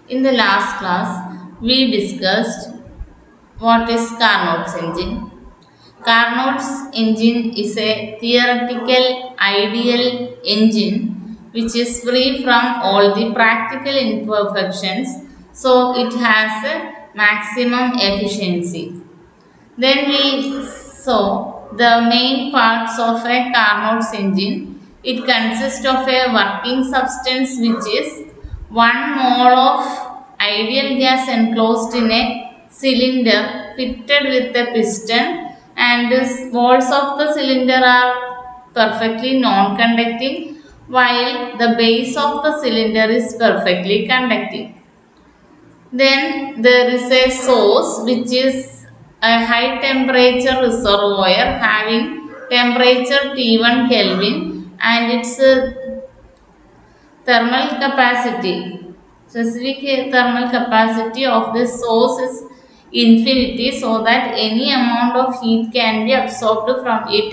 In the last class, we discussed what is Carnot's engine. Carnot's engine is a theoretical ideal engine which is free from all the practical imperfections, so it has a maximum efficiency. Then we saw the main parts of a Carnot's engine. It consists of a working substance which is 1 mole of ideal gas enclosed in a cylinder fitted with a piston, and the walls of the cylinder are perfectly non-conducting while the base of the cylinder is perfectly conducting. Then there is a source which is a high temperature reservoir having temperature T1 Kelvin, and its thermal capacity, specific thermal capacity of the source is infinity, so that any amount of heat can be absorbed from it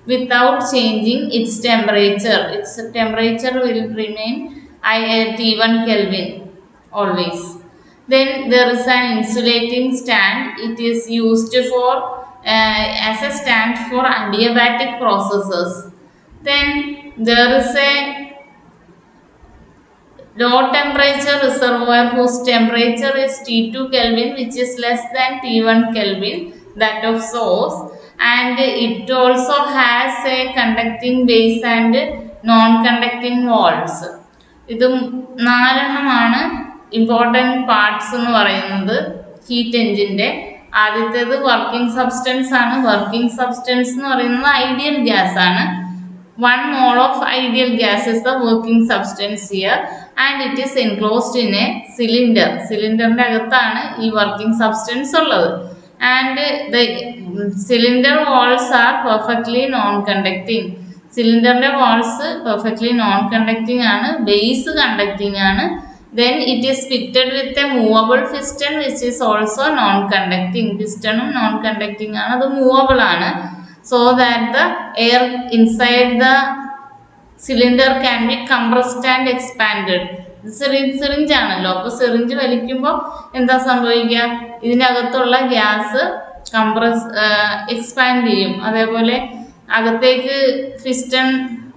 without changing its temperature. Its temperature will remain T1 Kelvin always. Then there is an insulating stand. It is used for as a stand for adiabatic processes. Then there is a low temperature reservoir whose temperature is T2 Kelvin, which is less than T1 Kelvin, that of source, and it also has a conducting base and non-conducting walls. ഇത് നാലെണ്ണമാണ് important parts എന്ന് പറയുന്നത് heat എഞ്ചിൻ്റെ. ആദ്യത്തേത് working substance ആണ്. Working substance എന്ന് പറയുന്നത് ideal gas ആണ്. 1 mole of ideal gas is the working substance here, and it is enclosed in a cylinder. സിലിണ്ടറിന്റെ അകത്താണ് ഈ വർക്കിംഗ് സബ്സ്റ്റൻസ് ഉള്ളത്. And the cylinder walls are perfectly non-conducting. സിലിണ്ടറിന്റെ walls perfectly non conducting ആണ്, base conducting ആണ്. Then it is fitted with a movable piston which is also non-conducting. പിസ്റ്റണും non conducting ആണ്, അത് മൂവബിൾ ആണ്. So that the air inside the cylinder can be compressed and expanded. Syringe ആണല്ലോ, അപ്പോൾ syringe വലിക്കുമ്പോൾ എന്താ സംഭവിക്കുക, ഇതിനകത്തുള്ള ഗ്യാസ് എക്സ്പാൻഡ് ചെയ്യും. അതേപോലെ അകത്തേക്ക് പിസ്റ്റൺ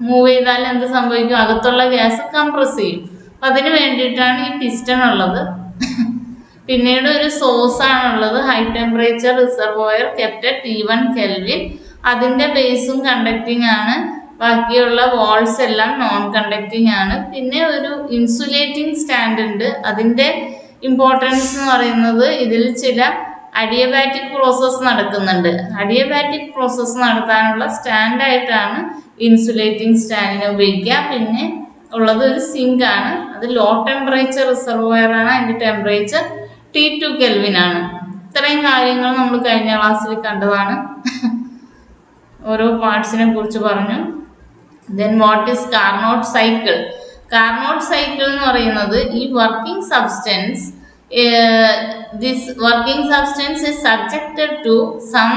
മൂവ് ചെയ്താൽ എന്ത് സംഭവിക്കും, അകത്തുള്ള ഗ്യാസ് കംപ്രസ് ചെയ്യും. അപ്പം അതിന് വേണ്ടിയിട്ടാണ് ഈ പിസ്റ്റൺ ഉള്ളത്. പിന്നീട് ഒരു സോഴ്സ് ആണുള്ളത്, high temperature reservoir kept T1 Kelvin. അതിൻ്റെ ബേസും കണ്ടക്റ്റിംഗ് ആണ്, ബാക്കിയുള്ള വാൾസ് എല്ലാം നോൺ കണ്ടക്റ്റിംഗ് ആണ്. പിന്നെ ഒരു ഇൻസുലേറ്റിംഗ് സ്റ്റാൻഡ് ഉണ്ട്. അതിൻ്റെ ഇമ്പോർട്ടൻസ് എന്ന് പറയുന്നത് ഇതിൽ ചില അഡിയബാറ്റിക് പ്രോസസ്സ് നടക്കുന്നുണ്ട്. അഡിയബാറ്റിക് പ്രോസസ്സ് നടത്താനുള്ള സ്റ്റാൻഡായിട്ടാണ് ഇൻസുലേറ്റിംഗ് സ്റ്റാൻഡിനെ ഉപയോഗിക്കുക. പിന്നെ ഉള്ളത് ഒരു സിങ്ക് ആണ്, അത് ലോ ടെമ്പറേച്ചർ റിസർവോയർ ആണ്, അതിൻ്റെ ടെമ്പറേച്ചർ T2 Kelvin ആണ്. ഇത്രയും കാര്യങ്ങൾ നമ്മൾ കഴിഞ്ഞ ക്ലാസ്സിൽ കണ്ടതാണ്. ഓരോ പാർട്സിനെ കുറിച്ച് പറഞ്ഞു. Then what is Carnot cycle? Carnot cycle എന്ന് പറയുന്നത് ഈ working substance, this working substance is subjected to some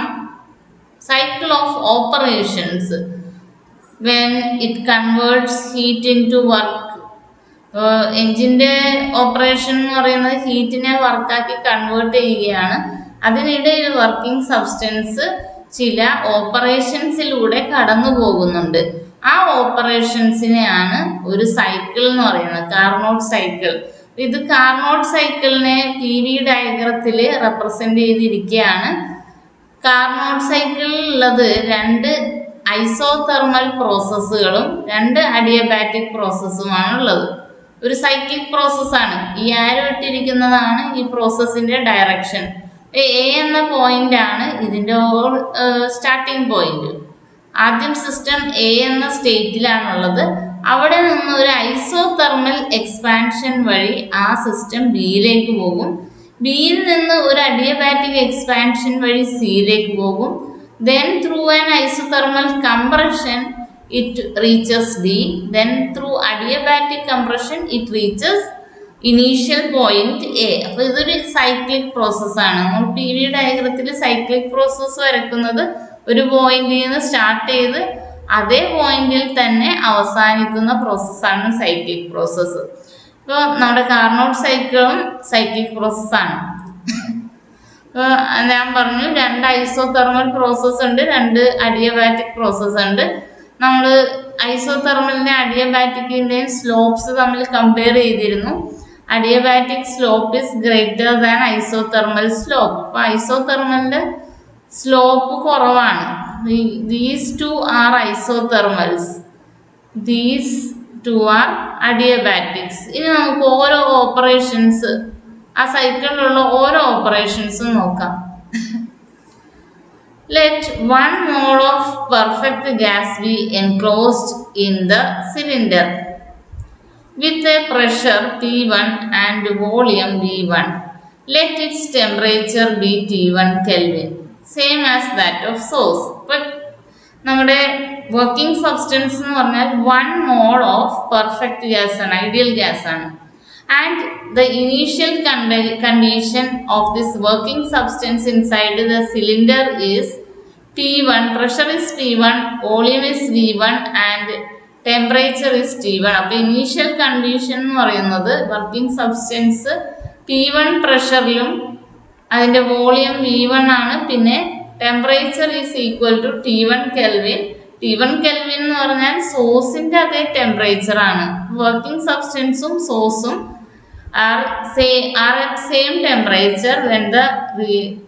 cycle of operations when it converts heat into work. എഞ്ചിൻ്റെ ഓപ്പറേഷൻ എന്ന് പറയുന്നത് ഹീറ്റിനെ വർക്കാക്കി കൺവേർട്ട് ചെയ്യുകയാണ്. അതിനിടയിൽ വർക്കിംഗ് സബ്സ്റ്റൻസ് ചില ഓപ്പറേഷൻസിലൂടെ കടന്നു പോകുന്നുണ്ട്. ആ ഓപ്പറേഷൻസിനെയാണ് ഒരു സൈക്കിൾ എന്ന് പറയുന്നത്, കാർനോട്ട് സൈക്കിൾ. ഇത് കാർനോട്ട് സൈക്കിളിനെ PV ഡയഗ്രത്തിൽ റെപ്രസെൻ്റ് ചെയ്തിരിക്കുകയാണ്. കാർനോട്ട് സൈക്കിളിൽ ഉള്ളത് 2 ഐസോതെർമൽ പ്രോസസ്സുകളും 2 അഡിയബാറ്റിക് പ്രോസസ്സുമാണ് ഉള്ളത്. ഒരു സൈക്ലിക് പ്രോസസ്സാണ്. ഈ ആരോ ഇട്ടിരിക്കുന്നതാണ് ഈ പ്രോസസ്സിൻ്റെ ഡയറക്ഷൻ. A എന്ന പോയിന്റ് ആണ് ഇതിൻ്റെ സ്റ്റാർട്ടിംഗ് പോയിന്റ്. ആദ്യം സിസ്റ്റം A എന്ന സ്റ്റേറ്റിലാണുള്ളത്. അവിടെ നിന്ന് ഒരു ഐസോതെർമൽ എക്സ്പാൻഷൻ വഴി ആ സിസ്റ്റം ബിയിലേക്ക് പോകും. ബിയിൽ നിന്ന് ഒരു അഡിയബാറ്റിക് എക്സ്പാൻഷൻ വഴി സിയിലേക്ക് പോകും. Then through an isothermal compression it reaches D. Then through adiabatic compression it reaches initial point A. അപ്പോൾ ഇതൊരു സൈക്ലിക് പ്രോസസ്സാണ്. നമ്മൾ PV ഡയഗ്രത്തിൽ സൈക്ലിക് പ്രോസസ്സ് വരക്കുന്നത് ഒരു പോയിന്റിൽ നിന്ന് സ്റ്റാർട്ട് ചെയ്ത് അതേ പോയിന്റിൽ തന്നെ അവസാനിക്കുന്ന പ്രോസസ്സാണ് സൈക്ലിക് പ്രോസസ്സ്. ഇപ്പോൾ നമ്മുടെ കാർനോട്ട് സൈക്കിളും സൈക്ലിക് പ്രോസസ്സാണ്. ഇപ്പോൾ ഞാൻ പറഞ്ഞു 2 ഐസോതെർമൽ പ്രോസസ്സ് ഉണ്ട്, 2 അഡിയബാറ്റിക് പ്രോസസ്സ് ഉണ്ട്. നമ്മൾ ഐസോതെർമലിന്റെ അഡിയബാറ്റിക്കിന്റെയും സ്ലോപ്സ് തമ്മിൽ കമ്പയർ ചെയ്തിരുന്നു. Adiabatic slope is greater than isothermal slope. അപ്പോൾ ഐസോതെർമലിന്റെ സ്ലോപ്പ് കുറവാണ്. These 2 are isothermals, these 2 are adiabatics. ഇനി നമുക്ക് ഓരോ ഓപ്പറേഷൻസ്, ആ സൈക്കിളിലുള്ള ഓരോ ഓപ്പറേഷൻസും നോക്കാം. Let 1 mole of perfect gas be enclosed in the cylinder with a pressure T1 and volume V1. Let its temperature be T1 Kelvin, same as that of source. But നമ്മുടെ working substance എന്ന് പറഞ്ഞാൽ 1 mole of perfect gas ആണ്, ideal gas ആണ്. And the initial condition of this working substance inside the cylinder is T1, pressure is T1, volume is V1 and temperature is T1. അപ്പോൾ initial condition എന്ന് പറയുന്നത് working substance T1 പ്രഷറിലും അതിൻ്റെ volume V1 ആണ്. പിന്നെ temperature is equal to T1 kelvin. T1 kelvin എന്ന് പറഞ്ഞാൽ സോഴ്സിന്റെ അതേ ടെമ്പറേച്ചർ ആണ്. വർക്കിംഗ് സബ്സ്റ്റൻസും സോഴ്സും are at same temperature when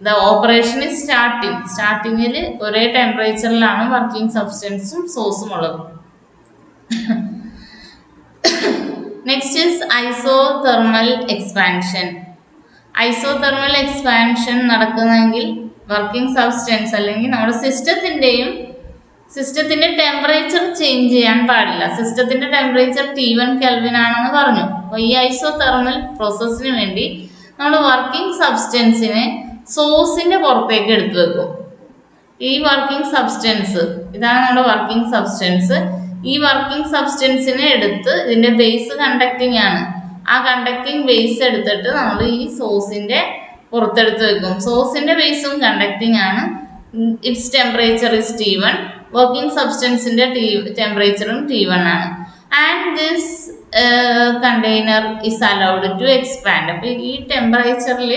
the operation is starting. സ്റ്റാർട്ടിങ്ങിൽ ഒരേ ടെമ്പറേച്ചറിലാണ് വർക്കിംഗ് സബ്സ്റ്റൻസും സോഴ്സും ഉള്ളത്. Next is isothermal expansion. Isothermal expansion നടക്കുന്നെങ്കിൽ വർക്കിംഗ് സബ്സ്റ്റൻസ് അല്ലെങ്കിൽ നമ്മുടെ സിസ്റ്റത്തിന്റെ ടെമ്പറേച്ചർ ചേഞ്ച് ചെയ്യാൻ പാടില്ല. സിസ്റ്റത്തിന്റെ ടെമ്പറേച്ചർ T1 കെൽവിൻ ആണെന്ന് പറഞ്ഞു. അപ്പോൾ ഈ ഐസോതെർമൽ പ്രോസസ്സിന് വേണ്ടി നമ്മൾ വർക്കിംഗ് സബ്സ്റ്റൻസിനെ സോഴ്സിന്റെ പുറത്തേക്ക് എടുത്തു വെക്കും. ഈ വർക്കിംഗ് സബ്സ്റ്റൻസ്, ഇതാണ് നമ്മുടെ വർക്കിംഗ് സബ്സ്റ്റൻസ്. ഈ വർക്കിംഗ് സബ്സ്റ്റൻസിനെ എടുത്ത് ഇതിന്റെ ബേസ് കണ്ടക്ടിങ് ആണ്. ആ കണ്ടക്ടിങ് ബേസ് എടുത്തിട്ട് നമ്മൾ ഈ സോഴ്സിന്റെ പുറത്തെടുത്ത് വെക്കും. സോഴ്സിന്റെ ബേസും കണ്ടക്ടിങ് ആണ്. It's temperature is T1. Working സബ്സ്റ്റൻസിന്റെ ടെമ്പറേച്ചറും T1 ആണ്. And this container is allowed to expand. അപ്പോൾ ഈ ടെമ്പറേച്ചറിൽ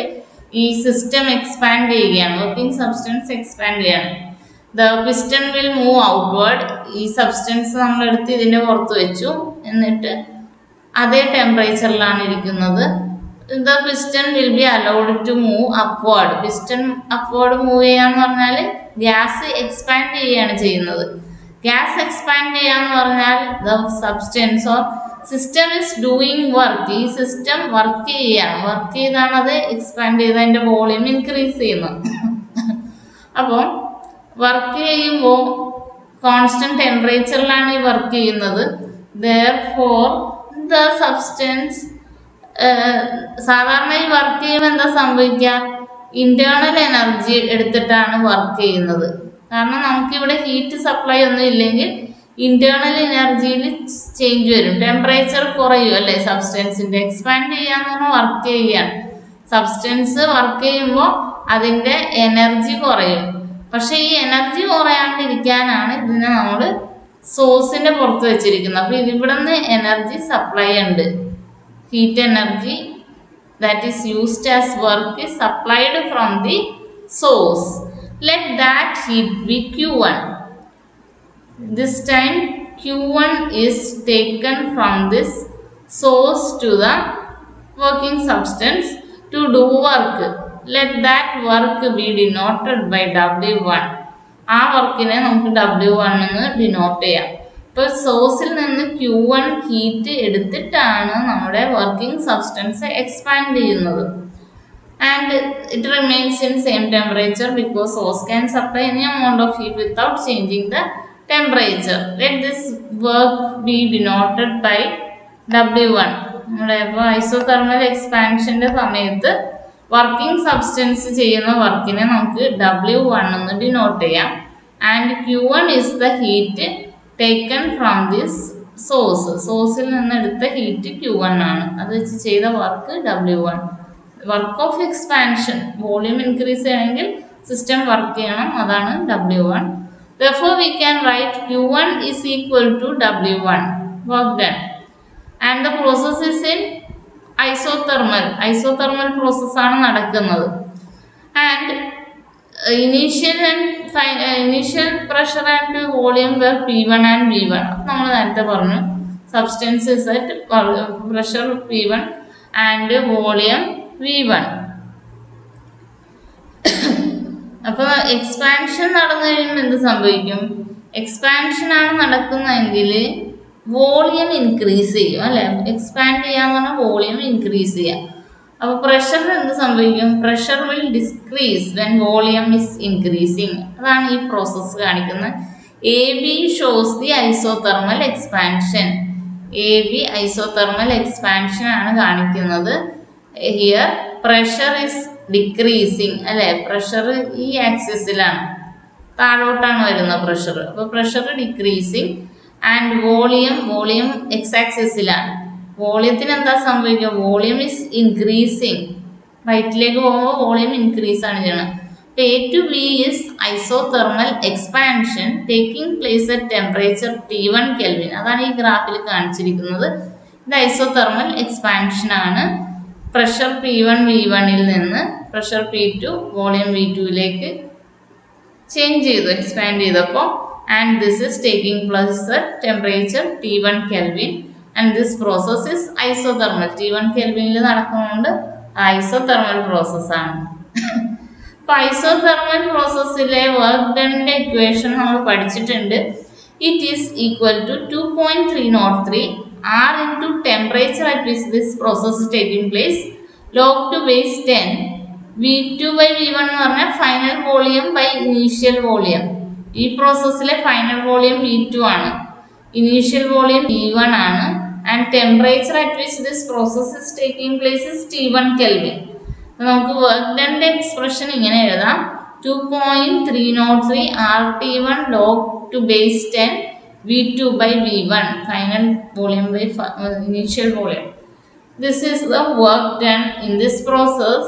ഈ സിസ്റ്റം എക്സ്പാൻഡ് ചെയ്യുകയാണ്, വർക്കിംഗ് സബ്സ്റ്റൻസ് എക്സ്പാൻഡ് ചെയ്യാണ്. The piston will move outward. ഈ സബ്സ്റ്റൻസ് നമ്മളെടുത്ത് ഇതിന്റെ പുറത്ത് വെച്ചു, എന്നിട്ട് അതേ ടെമ്പറേച്ചറിലാണ് ഇരിക്കുന്നത്. The piston will be allowed to move upward. Piston upward move ചെയ്യാന്ന് പറഞ്ഞാൽ ഗ്യാസ് എക്സ്പാൻഡ് ചെയ്യുകയാണ് ചെയ്യുന്നത്. ഗ്യാസ് എക്സ്പാൻഡ് ചെയ്യാന്ന് പറഞ്ഞാൽ the substance or system is doing work. ഈ സിസ്റ്റം വർക്ക് ചെയ്യാണ്, വർക്ക് ചെയ്താണ് അത് എക്സ്പാൻഡ് ചെയ്ത് അതിന്റെ വോളിയം ഇൻക്രീസ് ചെയ്യുന്നത്. അപ്പോൾ വർക്ക് ചെയ്യുമ്പോൾ കോൺസ്റ്റന്റ് ടെമ്പറേച്ചറിലാണ് ഈ വർക്ക് ചെയ്യുന്നത്. Therefore the substance സാധാരണ ഈ വർക്ക് ചെയ്യുമ്പോൾ എന്താ സംഭവിക്കുക? ഇന്റേണൽ എനർജി എടുത്തിട്ടാണ് വർക്ക് ചെയ്യുന്നത്. കാരണം നമുക്കിവിടെ ഹീറ്റ് സപ്ലൈ ഒന്നും ഇല്ലെങ്കിൽ ഇന്റേണൽ എനർജിയിൽ ചേഞ്ച് വരും, ടെമ്പറേച്ചർ കുറയും അല്ലേ? സബ്സ്റ്റൻസിന്റെ എക്സ്പാൻഡ് ചെയ്യാന്ന് പറഞ്ഞാൽ വർക്ക് ചെയ്യുകയാണ്. സബ്സ്റ്റൻസ് വർക്ക് ചെയ്യുമ്പോൾ അതിന്റെ എനർജി കുറയും. പക്ഷെ ഈ എനർജി കുറയാണ്ടിരിക്കാനാണ് ഇതിനെ നമ്മൾ സോഴ്സിന്റെ പുറത്ത് വെച്ചിരിക്കുന്നത്. അപ്പൊ ഇതിവിടെ നിന്ന് എനർജി സപ്ലൈ ഉണ്ട്. Heat energy that is used as work is supplied from the source. Let that heat be Q1. This time Q1 is taken from this source to the working substance to do work. Let that work be denoted by W1. ആ വർക്കിനെ നമുക്ക് W1 എന്ന് denote ചെയ്യാം. ഇപ്പോൾ സോഴ്സിൽ നിന്ന് Q1 heat എടുത്തിട്ടാണ് നമ്മുടെ വർക്കിംഗ് സബ്സ്റ്റൻസ് എക്സ്പാൻഡ് ചെയ്യുന്നത്. And it remains in same temperature because source can supply any amount of heat without changing the temperature. Let this work be denoted by W1. നമ്മുടെ ഇപ്പോൾ isothermal എക്സ്പാൻഷന്റെ സമയത്ത് working substance ചെയ്യുന്ന വർക്കിനെ നമുക്ക് W1 എന്ന് denote ചെയ്യാം. And Q1 is the heat taken from this source. സോഴ്സിൽ നിന്ന് എടുത്ത ഹീറ്റ് Q1 ആണ്. അത് വെച്ച് ചെയ്ത work W1. Work of expansion, volume increase ചെയ്യണമെങ്കിൽ സിസ്റ്റം വർക്ക് ചെയ്യണം, അതാണ് W1. Therefore we can write Q1 is equal to W1, work done. And the process is in isothermal പ്രോസസ്സാണ് നടക്കുന്നത്. And initial pressure and volume where P1 and V1. നമ്മൾ നേരത്തെ പറഞ്ഞു substance is at pressure P1 and volume V1. അപ്പോൾ expansion നടന്നു കഴിയുമ്പോൾ എന്ത് സംഭവിക്കും? എക്സ്പാൻഷൻ ആണ് നടക്കുന്നതെങ്കിൽ വോളിയം ഇൻക്രീസ് ചെയ്യും അല്ലെ. എക്സ്പാൻഡ് ചെയ്യാന്ന് പറഞ്ഞാൽ വോളിയം ഇൻക്രീസ് ചെയ്യാം. അപ്പോൾ പ്രഷറിന് എന്ത് സംഭവിക്കും? Pressure will decrease when volume is increasing. അതാണ് ഈ പ്രോസസ്സ് കാണിക്കുന്നത്. AB shows the isothermal expansion. AB isothermal expansion ആണ് കാണിക്കുന്നത്. ഹിയർ പ്രഷർ ഇസ് ഡിക്രീസിങ് അല്ലെ. പ്രഷർ ഈ ആക്സിസിലാണ്, താഴോട്ടാണ് വരുന്ന പ്രഷർ. അപ്പോൾ pressure decreasing and volume x ആക്സിസിലാണ്. വോളിയത്തിന് എന്താ സംഭവിക്കുക? Volume is increasing. റൈറ്റിലേക്ക് പോകുമ്പോൾ വോളിയം ഇൻക്രീസ് ആണ് ചെയ്യണം. A to B is isothermal expansion taking place at temperature T1 Kelvin. അതാണ് ഈ ഗ്രാഫിൽ കാണിച്ചിരിക്കുന്നത്. ഇത് ഐസോതെർമൽ എക്സ്പാൻഷൻ ആണ്. പ്രഷർ P1 V1ൽ നിന്ന് പ്രഷർ P2 വോളിയം V2ലേക്ക് ചേഞ്ച് ചെയ്തു, എക്സ്പാൻഡ് ചെയ്തപ്പോൾ. And this is taking place at temperature T1 Kelvin. And this process is isothermal. T1 Kelvinൽ നടക്കുന്നതുകൊണ്ട് ഐസോതെർമൽ പ്രോസസ്സാണ്. അപ്പോൾ ഐസോതെർമൽ പ്രോസസ്സിലെ വർക്ക് ഡണിന്റെ ഇക്വേഷൻ നമ്മൾ പഠിച്ചിട്ടുണ്ട്. It is equal to 2.303 R into temperature at which this process is taking place log to base 10 V2 by V1 എന്ന് പറഞ്ഞാൽ final volume by initial volume. ഈ പ്രോസസ്സിലെ ഫൈനൽ വോളിയം V2 ആണ്, initial volume V1 ആണ്. And temperature at which this process is taking place is T1 Kelvin. നമുക്ക് work ഡണിന്റെ expression ഇങ്ങനെ എഴുതാം. 2.303 RT1 log to base 10 V2 by V1 final volume by initial volume. This is the work done in this process.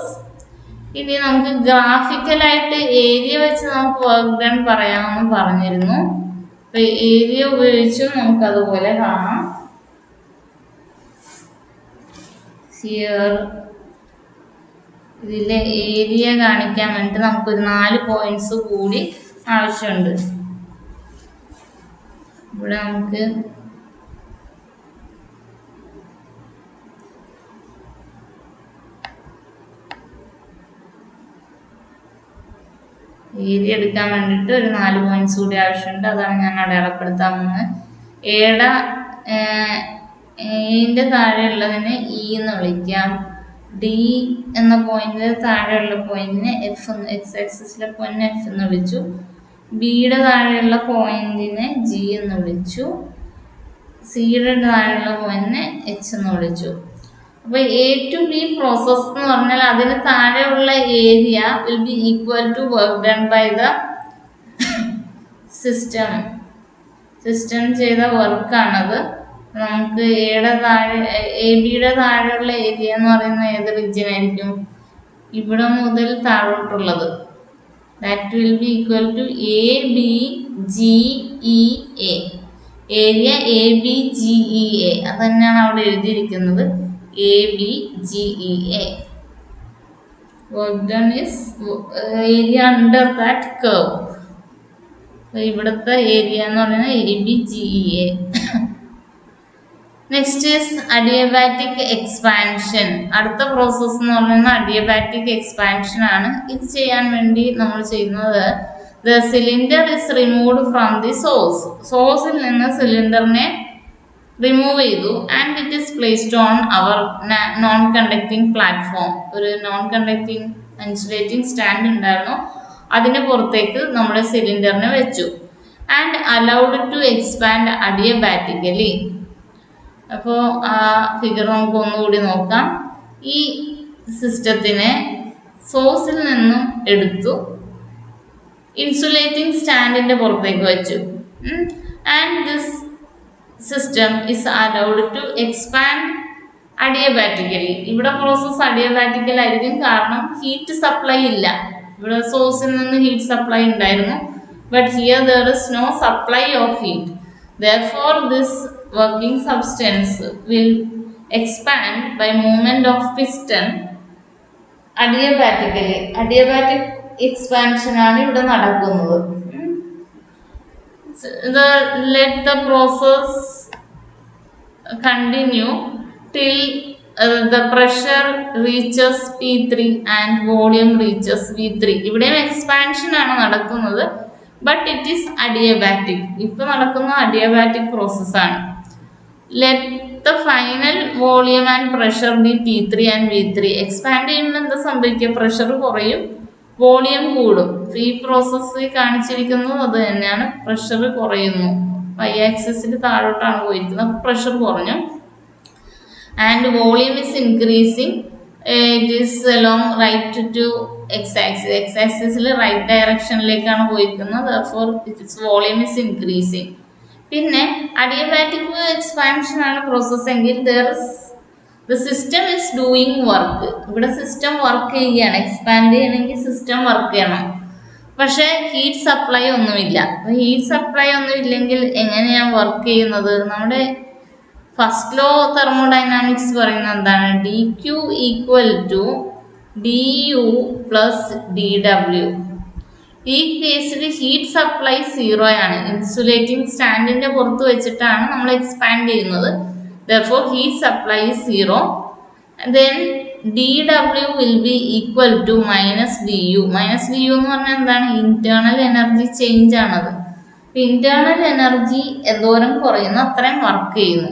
ഇനി നമുക്ക് ഗ്രാഫിക്കലായിട്ട് area വെച്ച് നമുക്ക് work done പറയാമെന്ന് പറഞ്ഞിരുന്നു. അപ്പോൾ ഏരിയ ഉപയോഗിച്ച് നമുക്ക് അതുപോലെ കാണാം. ഹിയർ ഇതിലെ ഏരിയ കാണിക്കാൻ വേണ്ടിയിട്ട് നമുക്കൊരു 4 പോയിന്റ്സ് കൂടി ആവശ്യമുണ്ട്. ഇവിടെ നമുക്ക് ഏരിയ എടുക്കാൻ വേണ്ടിയിട്ട് ഒരു 4 പോയിന്റ്സ് കൂടി ആവശ്യമുണ്ട്. അതാണ് ഞാൻ അടയാളപ്പെടുത്താൻ പോകുന്നത്. എന്റെ താഴെയുള്ളതിനെ ഇ എന്ന് വിളിക്കാം. ഡി എന്ന പോയിന്റിന് താഴെയുള്ള പോയിന്റിനെ എഫ്, എക്സ് ആക്സിസിലെ പോയിന്റിനെ എഫ് എന്ന് വിളിച്ചു. ബിയുടെ താഴെയുള്ള പോയിന്റിനെ ജി എന്ന് വിളിച്ചു. സിയുടെ താഴെയുള്ള പോയിന്റിനെ എച്ച് എന്ന് വിളിച്ചു. അപ്പോൾ എ ടു ബി പ്രോസസ് എന്ന് പറഞ്ഞാൽ അതിന് താഴെയുള്ള area will be equal to work done by the system ചെയ്ത വർക്കാണത്. നമുക്ക് എ ബിയുടെ താഴെയുള്ള ഏരിയ എന്ന് പറയുന്ന ഏത് റീജിയൻ ആയിരിക്കും? ഇവിടെ മുതൽ താഴോട്ടുള്ളത്. That will be equal to ABGEA. Area ABGEA അത് തന്നെയാണ് അവിടെ എഴുതിയിരിക്കുന്നത്. ABGEA. Work done is area under that curve. ഇവിടുത്തെ ഏരിയ എന്ന് പറയുന്നത് ABGEA. Next is adiabatic expansion. അടുത്ത പ്രോസസ്സ് എന്ന് പറയുന്നത് അഡിയബാറ്റിക് എക്സ്പാൻഷൻ ആണ്. ഇത് ചെയ്യാൻ വേണ്ടി നമ്മൾ ചെയ്യുന്നത് the cylinder is removed from the സോഴ്സിൽ നിന്ന് സിലിണ്ടറിനെ റിമൂവ് ചെയ്തു. And it is placed on our non conducting platform. ഒരു നോൺ കണ്ടക്ടിങ് ഇൻസുലേറ്റിംഗ് സ്റ്റാൻഡ് ഉണ്ടായിരുന്നു, അതിന് പുറത്തേക്ക് നമ്മുടെ സിലിണ്ടറിനെ വെച്ചു. And allowed to expand adiabatically. അപ്പോൾ ആ ഫിഗർ നമുക്ക് ഒന്നുകൂടി നോക്കാം. ഈ സിസ്റ്റത്തിനെ സോഴ്സിൽ നിന്നും എടുത്തു, ഇൻസുലേറ്റിംഗ് സ്റ്റാൻഡിന്റെ പുറത്തേക്ക് വെച്ചു. And this system is allowed to expand adiabatically. ഇവിടെ പ്രോസസ് അഡിയബാറ്റിക്കൽ ആയിരിക്കും, കാരണം ഹീറ്റ് സപ്ലൈ ഇല്ല. ഇവിടെ സോഴ്സിൽ നിന്ന് ഹീറ്റ് സപ്ലൈ ഉണ്ടായിരുന്നു, but here there is no supply of heat. Therefore this working substance will expand by movement of piston adiabatically. Adiabatic expansion ആണ് ഇവിടെ നടക്കുന്നത്. Let the process continue till the pressure reaches P3 and volume reaches V3. ഇവിടെയും expansion ആണ് നടക്കുന്നത്, but it is adiabatic. ഇപ്പൊ നടക്കുന്ന adiabatic process ആണ്. Let the final volume and pressure be P3 and V3. Expand ചെയ്യുമ്പോൾ എന്താ സംഭവിക്കുക? Pressure കുറയും, വോളിയം കൂടും. ഈ പ്രോസസ്സിൽ കാണിച്ചിരിക്കുന്നത് അത് തന്നെയാണ്. പ്രഷർ കുറയുന്നു, y ആക്സിസിൽ താഴോട്ടാണ് പോയിരിക്കുന്നത്, പ്രഷർ കുറഞ്ഞു. And volume is increasing. It is along right to x axis. X axis right directionലേക്കാണ് പോയിരിക്കുന്നത്. Therefore its volume is increasing. പിന്നെ അഡിയബാറ്റിക് എക്സ്പാൻഷൻ ആണ് പ്രോസസ് എങ്കിൽ the system is doing work. ഇവിടെ സിസ്റ്റം വർക്ക് ചെയ്യുകയാണ്. Expand ചെയ്യണമെങ്കിൽ system work ചെയ്യണം. പക്ഷെ heat supply ഒന്നുമില്ല. ഹീറ്റ് സപ്ലൈ ഒന്നും ഇല്ലെങ്കിൽ എങ്ങനെയാണ് വർക്ക് ചെയ്യുന്നത്? നമ്മുടെ ഫസ്റ്റ് ലോ തെർമോഡൈനാമിക്സ് പറയുന്നത് എന്താണ്? D q equal to d u plus d ഡബ്ല്യു. ഈ കേസിൽ ഹീറ്റ് സപ്ലൈ 0 ആണ്. ഇൻസുലേറ്റിംഗ് സ്റ്റാൻഡിന്റെ പുറത്ത് വെച്ചിട്ടാണ് നമ്മൾ എക്സ്പാൻഡ് ചെയ്യുന്നത്. Therefore heat supply is 0. Then dW will be equal to minus du. Minus du എന്ന് പറഞ്ഞാൽ എന്താണ്? ഇന്റേണൽ എനർജി ചേഞ്ച് ആണത്. ഇന്റേണൽ എനർജി എന്തോരം കുറയുന്നു അത്രയും വർക്ക് ചെയ്യുന്നു.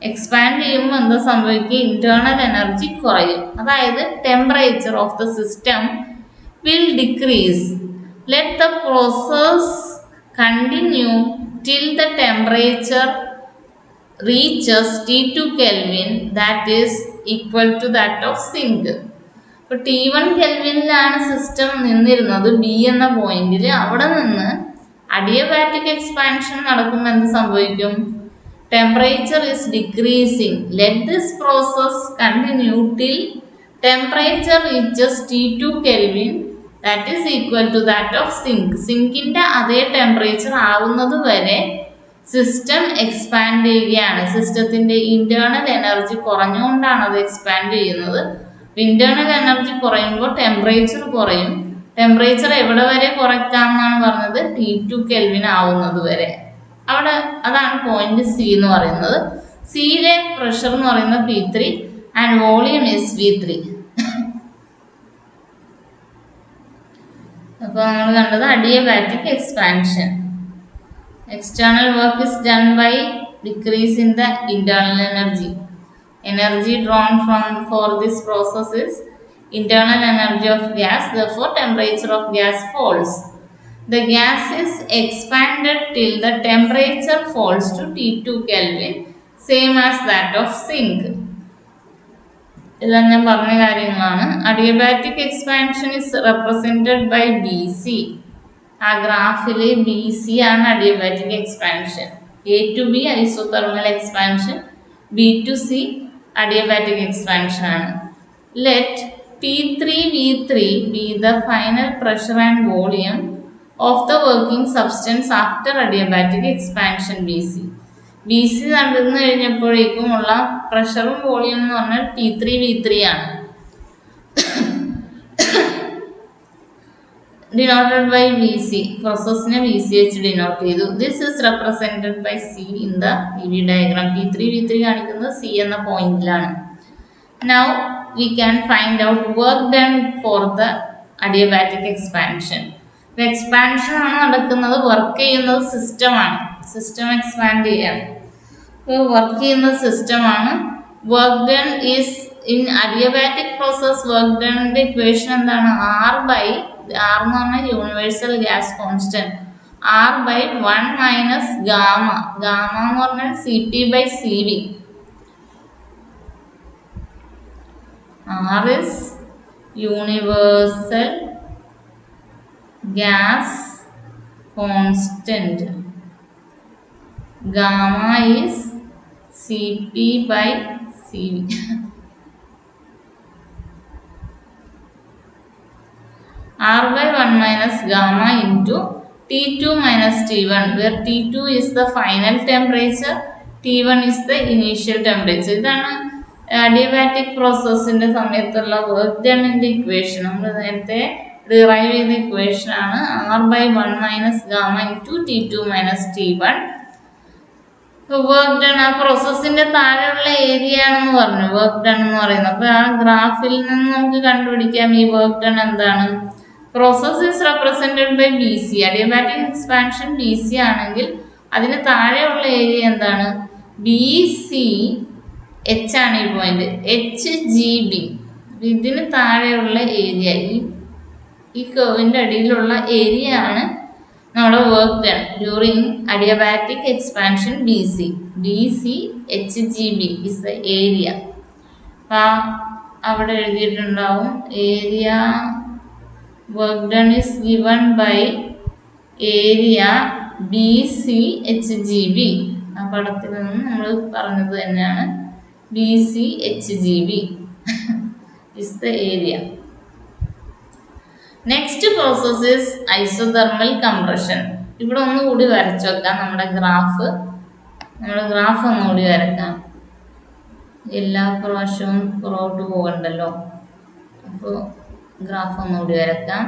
എക്സ്പാൻഡ് ചെയ്യുമ്പോൾ എന്താ സംഭവിക്കുക? ഇന്റേണൽ എനർജി കുറയും. അതായത് temperature of the system will decrease. Let the process continue till the temperature reaches T2 Kelvin, that is equal to that of sink. ഇപ്പോൾ T1 കെൽവിനിലാണ് സിസ്റ്റം നിന്നിരുന്നത് ബി എന്ന പോയിന്റിൽ. അവിടെ നിന്ന് അഡിയബാറ്റിക് എക്സ്പാൻഷൻ നടക്കുമ്പോൾ എന്ത് സംഭവിക്കും? Temperature is decreasing. Let this process continue till temperature reaches T2 kelvin, that is equal to that of sink. സിങ്കിന്റെ അതേ ടെമ്പറേച്ചർ ആവുന്നത് വരെ സിസ്റ്റം എക്സ്പാൻഡ് ചെയ്യുകയാണ്. സിസ്റ്റത്തിന്റെ ഇന്റേണൽ എനർജി കുറഞ്ഞുകൊണ്ടാണ് അത് എക്സ്പാൻഡ് ചെയ്യുന്നത്. ഇന്റേണൽ എനർജി കുറയുമ്പോൾ ടെമ്പറേച്ചർ കുറയും. ടെമ്പറേച്ചർ എവിടെ വരെ കുറയ്ക്കാമെന്നാണ് പറഞ്ഞത്? T2 കെൽവിൻ ആവുന്നത് വരെ. അവിടെ അതാണ് പോയിന്റ് സി എന്ന് പറയുന്നത്. സിയിലെ പ്രഷർ എന്ന് പറയുന്നത് P3 and volume is V3. അപ്പോൾ നമ്മൾ കണ്ടത് adiabatic expansion. External work is done by decrease in the internal energy. Energy drawn for this process is internal energy of gas. Therefore, temperature of gas falls. The gas is expanded till the temperature falls to T2 Kelvin, same as that of sink. ഇതെല്ലാം ഞാൻ പറഞ്ഞ കാര്യങ്ങളാണ്. Adiabatic expansion is represented by BC. ആ ഗ്രാഫിൽ B C ആണ് adiabatic expansion. A to B isothermal expansion, B to C adiabatic expansion ആണ്. Let P3 V3 be the final pressure and volume of the working substance after adiabatic expansion BC. BC നടന്നു കഴിഞ്ഞപ്പോഴേക്കും ഉള്ള പ്രഷറും volume എന്ന് പറഞ്ഞാൽ P3 V3 ആണ്. denoted by VC. പ്രോസസ്സിനെ VC വെച്ച് ഡിനോട്ട് ചെയ്തു. This is represented by C in the PV diagram. P3 V3 കാണിക്കുന്നത് C എന്ന പോയിന്റിലാണ്. Now we can find out work done for the adiabatic expansion. Expansion ആണ് നടക്കുന്നത്, work ചെയ്യുന്നത് സിസ്റ്റമാണ്. സിസ്റ്റം എക്സ്പാൻഡ് ചെയ്യാണ്. അപ്പോൾ വർക്ക് ചെയ്യുന്നത് സിസ്റ്റമാണ്. Work done is in adiabatic process. Work ഡണിന്റെ ഇക്വേഷൻ എന്താണ്? R എന്ന് പറഞ്ഞാൽ universal gas constant. R/1 minus gamma. Gamma എന്ന് പറഞ്ഞാൽ CP/CV. R is universal gas constant. Gamma is CP/CV. R/1 minus gamma into T2 minus T1, where T2 is the final temperature, T1 is the initial temperature. ഇതാണ് adiabatic പ്രോസസ്സിന്റെ സമയത്തുള്ള work ഡണിന്റെ equation. നമ്മൾ നേരത്തെ derive ചെയ്ത equation ആണ് R/1 - gamma into T2 - T1. Work done ആ പ്രോസസ്സിന്റെ താഴെയുള്ള area ആണെന്ന് പറഞ്ഞു വർക്ക് ഡൺ എന്ന് പറയുന്നത്. അപ്പൊ ആ ഗ്രാഫിൽ നിന്ന് നമുക്ക് കണ്ടുപിടിക്കാം ഈ വർക്ക് ഡൺ എന്താണ്. Process is represented by BC. Adiabatic expansion BC ആണെങ്കിൽ അതിന് താഴെയുള്ള ഏരിയ എന്താണ്, BCH ആണ് ഈ പോയിന്റ്, HGB. ഇതിന് താഴെയുള്ള ഏരിയ ഈ കർവിന്റെ അടിയിലുള്ള ഏരിയ ആണ് നമ്മുടെ work done during adiabatic expansion BCHGB is the area. അപ്പം അവിടെ എഴുതിയിട്ടുണ്ടാവും area work done is given by area BCHGB. ആ പടത്തിൽ നിന്ന് നമ്മൾ പറഞ്ഞത് തന്നെയാണ് BCHGB is the area. Next process is isothermal compression. ഇവിടെ ഒന്നുകൂടി വരച്ചു വെക്കാം നമ്മുടെ ഗ്രാഫ് ഒന്നുകൂടി വരക്കാം. എല്ലാ പ്രാവശ്യവും പുറകോട്ട് പോകണ്ടല്ലോ. അപ്പോൾ ഗ്രാഫ് ഒന്നുകൂടി വരക്കാം.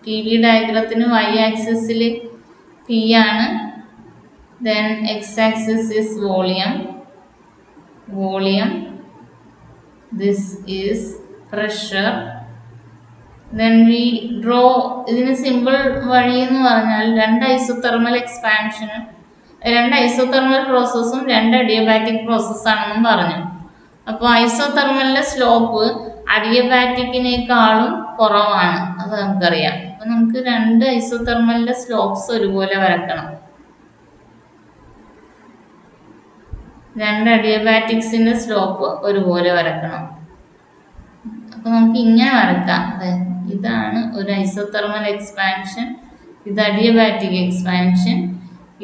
PV ഡയഗ്രത്തിന് y ആക്സിസിൽ P ആണ്, then x axis is volume, this is pressure. Then we draw, ഇതിന് സിമ്പിൾ വഴി എന്ന് പറഞ്ഞാൽ രണ്ട് ഐസോതെർമൽ പ്രോസസ്സും രണ്ട് അഡിയബാറ്റിക് പ്രോസസ്സാണെന്നും പറഞ്ഞു. അപ്പോൾ ഐസോതെർമലിന്റെ സ്ലോപ്പ് അഡിയബാറ്റിക്കിനേക്കാളും കുറവാണ്, അത് നമുക്കറിയാം. അപ്പൊ നമുക്ക് രണ്ട് ഐസോതെർമലിന്റെ സ്ലോപ്സ് ഒരുപോലെ വരക്കണം. രണ്ട് അഡിയബാറ്റിക്സിന്റെ സ്ലോപ്പ് ഒരുപോലെ വരക്കണം. അപ്പൊ നമുക്ക് ഇങ്ങനെ വരക്കാം. ഇതാണ് ഒരു ഐസോതെർമൽ എക്സ്പാൻഷൻ, ഇത് അഡിയബാറ്റിക് എക്സ്പാൻഷൻ,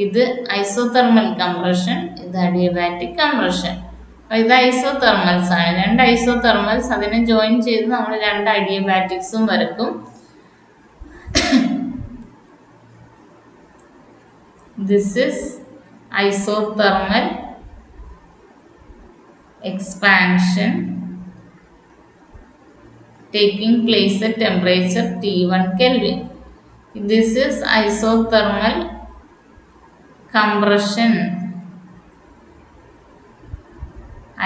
ഇത് ഐസോതെർമൽ കംപ്രഷൻ, ഇത് അഡിയബാറ്റിക് കംപ്രഷൻ. അപ്പൊ ഇത് ഐസോതെർമൽസ് ആണ്, രണ്ട് ഐസോതെർമൽസ്. അതിനെ ജോയിൻ ചെയ്ത് നമ്മൾ രണ്ട് അഡിയബാറ്റിക്സും വരക്കും. This is isothermal expansion taking place at temperature T1 Kelvin. This is isothermal compression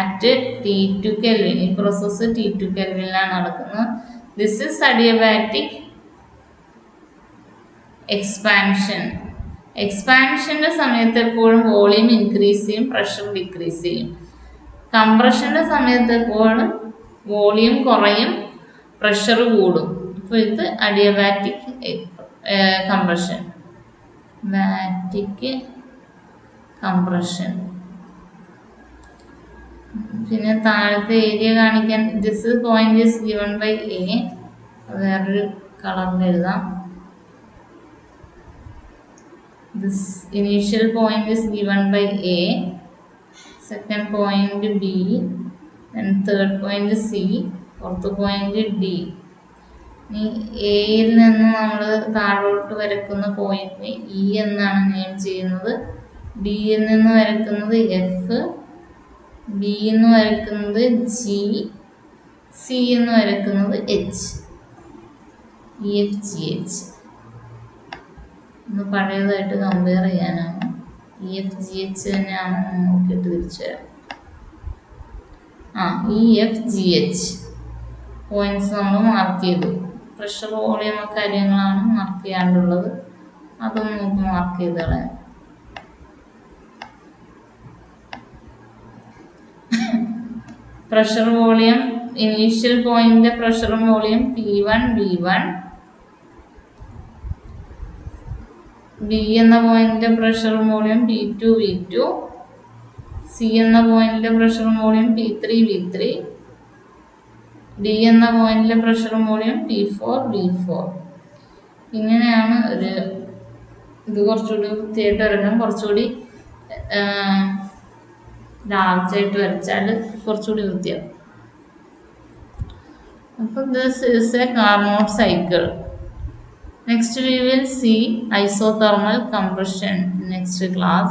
at T2 Kelvin. ഈ പ്രോസസ്സ് T2 കെൽവിനിലാണ് നടക്കുന്നത്. This is adiabatic expansion. എക്സ്പാൻഷന്റെ സമയത്ത് എപ്പോഴും വോളിയം ഇൻക്രീസ് ചെയ്യും, പ്രഷർ ഡിക്രീസ് ചെയ്യും. കംപ്രഷന്റെ സമയത്ത് എപ്പോഴും വോളിയം കുറയും, പ്രഷർ കൂടും. അപ്പോൾ ഇത് അഡിയബാറ്റിക് കംപ്രഷൻ. പിന്നെ താഴത്തെ ഏരിയ കാണിക്കാൻ this point is given by A. വേറൊരു കളറിൽ എഴുതാം. This initial point is given by A, second point B, and third point C, fourth point D. ഇനി എയിൽ നിന്ന് നമ്മൾ താഴോട്ട് വരക്കുന്ന പോയിന്റ് E എന്നാണ് നെയിം ചെയ്യുന്നത്. D യിൽ നിന്ന് വരക്കുന്നത് F, B എന്ന് വരക്കുന്നത് G, C എന്ന് വരക്കുന്നത് H. EFGH ഒന്ന് പഴയതായിട്ട് കമ്പയർ ചെയ്യാനാണ്. EFGH തന്നെയാണ് നോക്കിയിട്ട് തിരിച്ചു വരാം. EFGH പോയിന്റ്സ് നമ്മൾ മാർക്ക് ചെയ്തു. പ്രഷർ വോളിയം കാര്യങ്ങളാണ് മാർക്ക് ചെയ്യാണ്ടുള്ളത്, അതൊന്നും നമുക്ക് മാർക്ക് ചെയ്ത് കളയാം. Pressure volume initial point pressure volume P1 V1, B എന്ന പോയിന്റിന്റെ pressure volume P2 V2, C എന്ന പോയിന്റിന്റെ pressure volume P3 V3, D എന്ന പോയിന്റിലെ പ്രഷർ വോളിയം P4 V4. ഇങ്ങനെയാണ് ഒരു ഇത് കുറച്ചുകൂടി വൃത്തിയായിട്ട് വരയ്ക്കാം. കുറച്ചുകൂടി ലാർജായിട്ട് വരച്ചാൽ കുറച്ചുകൂടി വൃത്തിയാവും. അപ്പോൾ this is A Carnot cycle. Next we will see isothermal compression next class.